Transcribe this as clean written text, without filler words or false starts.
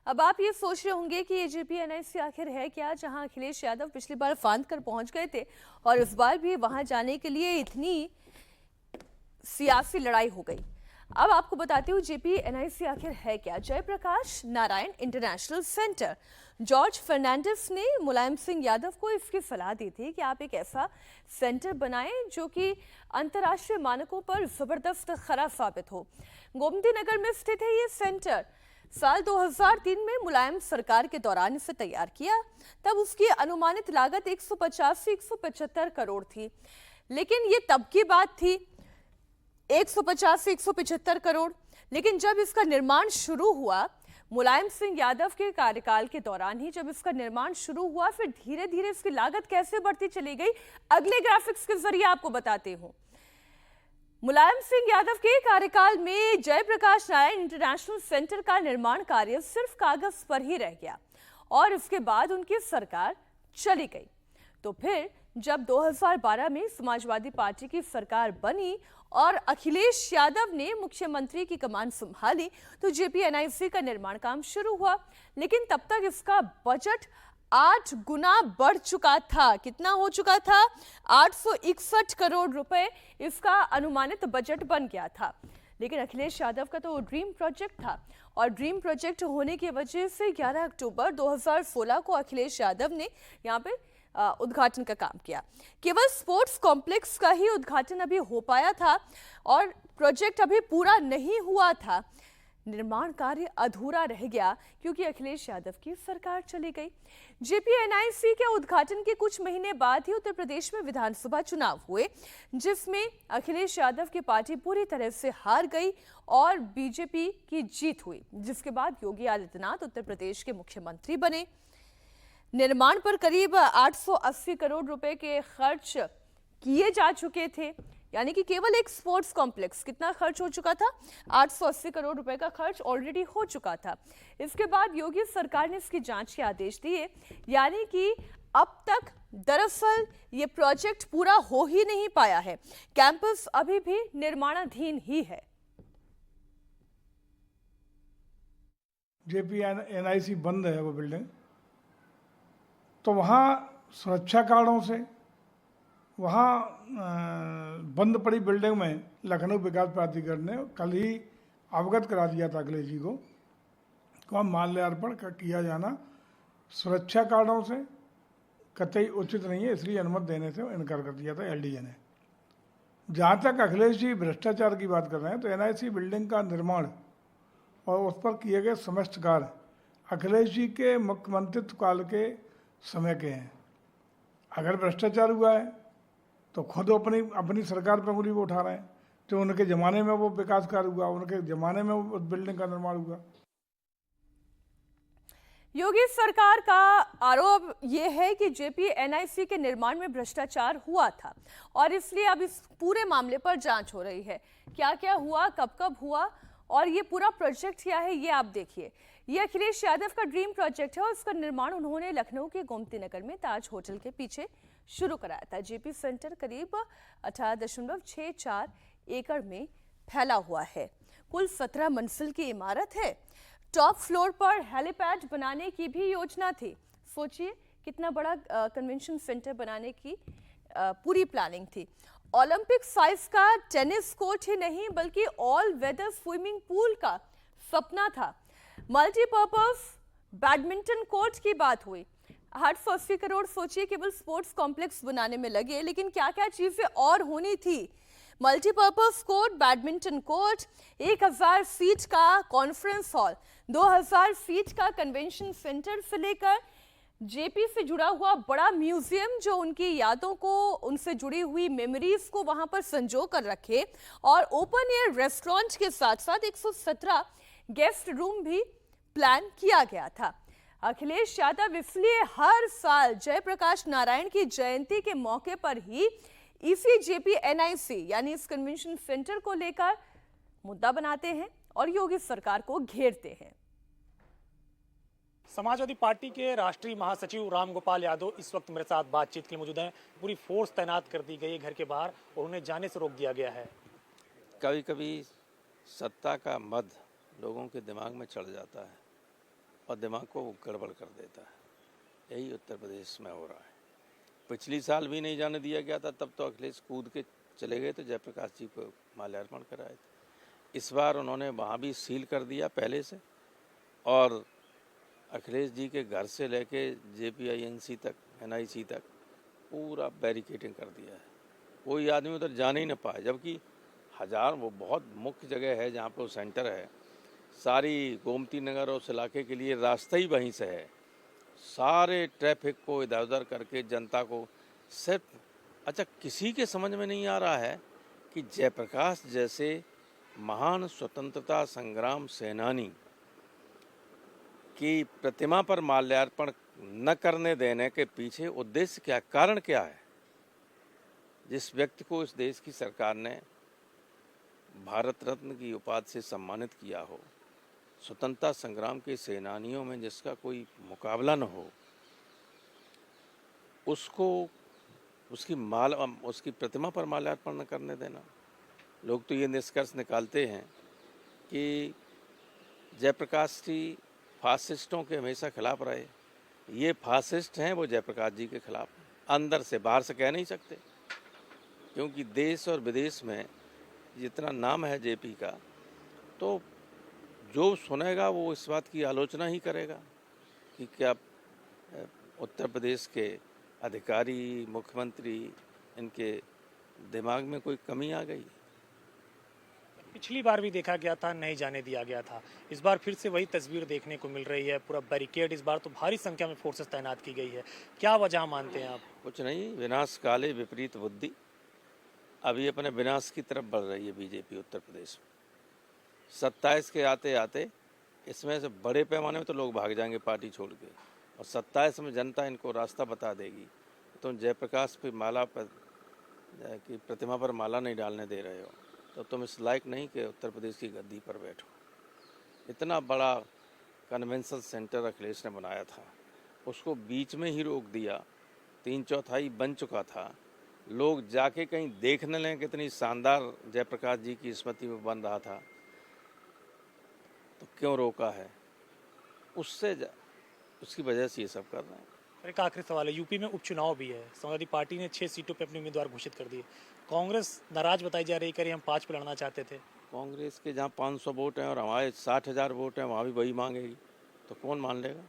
अब आप ये सोच रहे होंगे कि ये जेपीएनआईसी आखिर है क्या, जहां अखिलेश यादव पिछली बार फांद कर पहुंच गए थे और इस बार भी वहां जाने के लिए इतनी सियासी लड़ाई हो गई। अब आपको बताती हूँ जेपीएनआईसी आखिर है क्या। Jayaprakash Narayan international centre. जॉर्ज फर्नांडिस ने मुलायम सिंह यादव को इसकी सलाह दी थी कि आप एक ऐसा सेंटर बनाएं जो कि अंतर्राष्ट्रीय मानकों पर जबरदस्त खरा साबित हो। गोमती नगर में स्थित है ये सेंटर। साल 2003 में मुलायम सरकार के दौरान इसे तैयार किया। तब उसकी अनुमानित लागत 150 से 175 करोड़ थी, लेकिन ये तब की बात थी, 150 से 175 करोड़। लेकिन जब इसका निर्माण शुरू हुआ, मुलायम सिंह यादव के कार्यकाल के दौरान ही जब इसका निर्माण शुरू हुआ, फिर धीरे धीरे इसकी लागत कैसे बढ़ती चली गई, अगले ग्राफिक्स के जरिए आपको बताते हूं। मुलायम सिंह यादव के कार्यकाल में जयप्रकाश नारायण इंटरनेशनल सेंटर का निर्माण कार्य सिर्फ कागज पर ही रह गया और इसके बाद उनकी सरकार चली गई। तो फिर जब 2012 में समाजवादी पार्टी की सरकार बनी और अखिलेश यादव ने मुख्यमंत्री की कमान संभाली, तो जेपीएनआईसी का निर्माण काम शुरू हुआ। लेकिन तब तक इसका बजट 8 गुना बढ़ चुका था। कितना हो चुका था? 861 करोड़ रुपए इसका अनुमानित बजट बन गया था। लेकिन अखिलेश यादव का तो ड्रीम प्रोजेक्ट था और ड्रीम प्रोजेक्ट होने की वजह से 11 अक्टूबर 2016 को अखिलेश यादव ने यहाँ पे उद्घाटन का काम किया। केवल स्पोर्ट्स कॉम्प्लेक्स का ही उद्घाटन अभी हो पाया था और प्रोजेक्ट अभी पूरा नहीं हुआ था। निर्माण कार्य अधूरा रह गया क्योंकि अखिलेश यादव की सरकार चली गई। जेपीएनआईसी के उद्घाटन के कुछ महीने बाद ही उत्तर प्रदेश में विधानसभा चुनाव हुए, जिसमें अखिलेश यादव की पार्टी पूरी तरह से हार गई और बीजेपी की जीत हुई, जिसके बाद योगी आदित्यनाथ उत्तर प्रदेश के मुख्यमंत्री बने। निर्माण पर करीब 880 करोड़ रुपए के खर्च किए जा चुके थे, यानी कि केवल एक स्पोर्ट्स कॉम्प्लेक्स कितना खर्च हो चुका था? 880 करोड़ रुपए का खर्च ऑलरेडी हो चुका था। इसके बाद योगी सरकार ने इसकी जांच के आदेश दिए, यानी कि अब तक दरअसल ये प्रोजेक्ट पूरा हो ही नहीं पाया है। कैंपस अभी भी निर्माणाधीन ही है। जेपीएनआईसी बंद है वो बिल्डिंग, तो वहाँ सुरक्षा कारणों से वहाँ बंद पड़ी बिल्डिंग में लखनऊ विकास प्राधिकरण ने कल ही अवगत करा दिया था अखिलेश जी को वहाँ माल्यार्पण किया जाना सुरक्षा कारणों से कतई उचित नहीं है, इसलिए अनुमति देने से इनकार कर दिया था एलडीए ने। जहाँ तक अखिलेश जी भ्रष्टाचार की बात कर रहे हैं, तो एनआईसी बिल्डिंग का निर्माण और उस पर किए गए समस्त कार्य अखिलेश जी के मुख्यमंत्रित्व काल के समय के हैं। अगर भ्रष्टाचार हुआ है तो खुद अपनी सरकार पर उंगली वो उठा रहे हैं। तो उनके ज़माने में वो विकास कार्य हुआ, उनके ज़माने में वो बिल्डिंग का निर्माण हुआ। योगी सरकार का आरोप यह है कि जेपीएनआईसी के निर्माण में भ्रष्टाचार हुआ था और इसलिए अब इस पूरे मामले पर जांच हो रही है। क्या क्या हुआ, कब कब हुआ और ये पूरा प्रोजेक्ट क्या है, ये आप देखिए। ये अखिलेश यादव का ड्रीम प्रोजेक्ट है और इसका निर्माण उन्होंने लखनऊ के गोमती नगर में ताज होटल के पीछे शुरू कराया था। जेपी सेंटर करीब 18.64 एकड़ में फैला हुआ है। कुल 17 मंजिल की इमारत है। टॉप फ्लोर पर हेलीपैड बनाने की भी योजना थी। सोचिए कितना बड़ा कन्वेंशन सेंटर बनाने की पूरी प्लानिंग थी। ओलंपिक साइज का टेनिस कोर्ट ही नहीं बल्कि ऑल वेदर स्विमिंग पूल का सपना था। मल्टीपर्पज बैडमिंटन कोर्ट की बात हुई। 880 करोड़ सोचिए केवल स्पोर्ट्स कॉम्प्लेक्स बनाने में लगे, लेकिन क्या क्या चीजें और होनी थी। Multipurpose court, badminton court, 1000 seat का कॉन्फ्रेंस हॉल, 2000 सीट का कन्वेंशन सेंटर से लेकर जेपी से जुड़ा हुआ बड़ा म्यूजियम जो उनकी यादों को, उनसे जुड़ी हुई मेमोरीज को वहां पर संजो कर रखे, और ओपन एयर रेस्टोरेंट के साथ साथ 117 गेस्ट रूम भी प्लान किया गया था। अखिलेश यादव इसलिए हर साल जयप्रकाश नारायण की जयंती के मौके पर ही इसी जेपीएनआईसी यानी इस कन्वेंशन सेंटर को लेकर मुद्दा बनाते हैं और योगी सरकार को घेरते हैं। समाजवादी पार्टी के राष्ट्रीय महासचिव रामगोपाल यादव इस वक्त मेरे साथ बातचीत के लिए मौजूद हैं। पूरी फोर्स तैनात कर दी गई है घर के बाहर और उन्हें जाने से रोक दिया गया है। कभी कभी सत्ता का मद लोगों के दिमाग में चढ़ जाता है और दिमाग को गड़बड़ कर देता है। यही उत्तर प्रदेश में हो रहा है। पिछली साल भी नहीं जाने दिया गया था, तब तो अखिलेश कूद के चले गए थे, जयप्रकाश जी को माल्यार्पण कराए थे। इस बार उन्होंने वहाँ भी सील कर दिया पहले से, और अखिलेश जी के घर से लेके JPINC तक, NIC तक पूरा बैरिकेडिंग कर दिया है। कोई आदमी उधर जाने ही न पाए, जबकि वो बहुत मुख्य जगह है जहाँ पे वो सेंटर है। सारी गोमती नगर और उस इलाके के लिए रास्ता ही वहीं से है। सारे ट्रैफिक को इधर उधर करके जनता को सिर्फ, अच्छा किसी के समझ में नहीं आ रहा है कि जयप्रकाश जैसे महान स्वतंत्रता संग्राम सेनानी की प्रतिमा पर माल्यार्पण न करने देने के पीछे उद्देश्य क्या, कारण क्या है। जिस व्यक्ति को इस देश की सरकार ने भारत रत्न की उपाधि से सम्मानित किया हो, स्वतंत्रता संग्राम के सेनानियों में जिसका कोई मुकाबला न हो, उसको उसकी प्रतिमा पर माल्यार्पण न करने देना। लोग तो ये निष्कर्ष निकालते हैं कि जयप्रकाश जी फासिस्टों के हमेशा खिलाफ रहे। ये फासिस्ट हैं, वो जयप्रकाश जी के खिलाफ अंदर से, बाहर से कह नहीं सकते, क्योंकि देश और विदेश में जितना नाम है JP का, तो जो सुनेगा वो इस बात की आलोचना ही करेगा कि क्या उत्तर प्रदेश के अधिकारी, मुख्यमंत्री, इनके दिमाग में कोई कमी आ गई। पिछली बार भी देखा गया था, नहीं जाने दिया गया था। इस बार फिर से वही तस्वीर देखने को मिल रही है। पूरा बैरिकेड, इस बार तो भारी संख्या में फोर्सेस तैनात की गई है। क्या वजह मानते हैं आप? कुछ नहीं, विनाश काले विपरीत बुद्धि। अभी अपने विनाश की तरफ बढ़ रही है BJP उत्तर प्रदेश में। 27 के आते आते इसमें से बड़े पैमाने में तो लोग भाग जाएंगे पार्टी छोड़ के, और 27 में जनता इनको रास्ता बता देगी। तुम जयप्रकाश पे माला पर की प्रतिमा पर माला नहीं डालने दे रहे हो, तो तुम इस लायक नहीं कि उत्तर प्रदेश की गद्दी पर बैठो। इतना बड़ा कन्वेंशन सेंटर अखिलेश ने बनाया था, उसको बीच में ही रोक दिया। 3/4 बन चुका था, लोग जाके कहीं देख न लें कितनी शानदार जयप्रकाश जी की स्मृति में बन रहा था, तो क्यों रोका है? उसकी वजह से ये सब कर रहे हैं। एक आखिरी सवाल है, यूपी में उपचुनाव भी है। समाजवादी पार्टी ने 6 सीटों पर अपने उम्मीदवार घोषित कर दिए। कांग्रेस नाराज बताई जा रही है, हम 5 पे लड़ना चाहते थे। कांग्रेस के जहाँ 500 वोट हैं और हमारे 60,000 वोट हैं, वहाँ भी वही मांगेगी, तो कौन मान लेगा?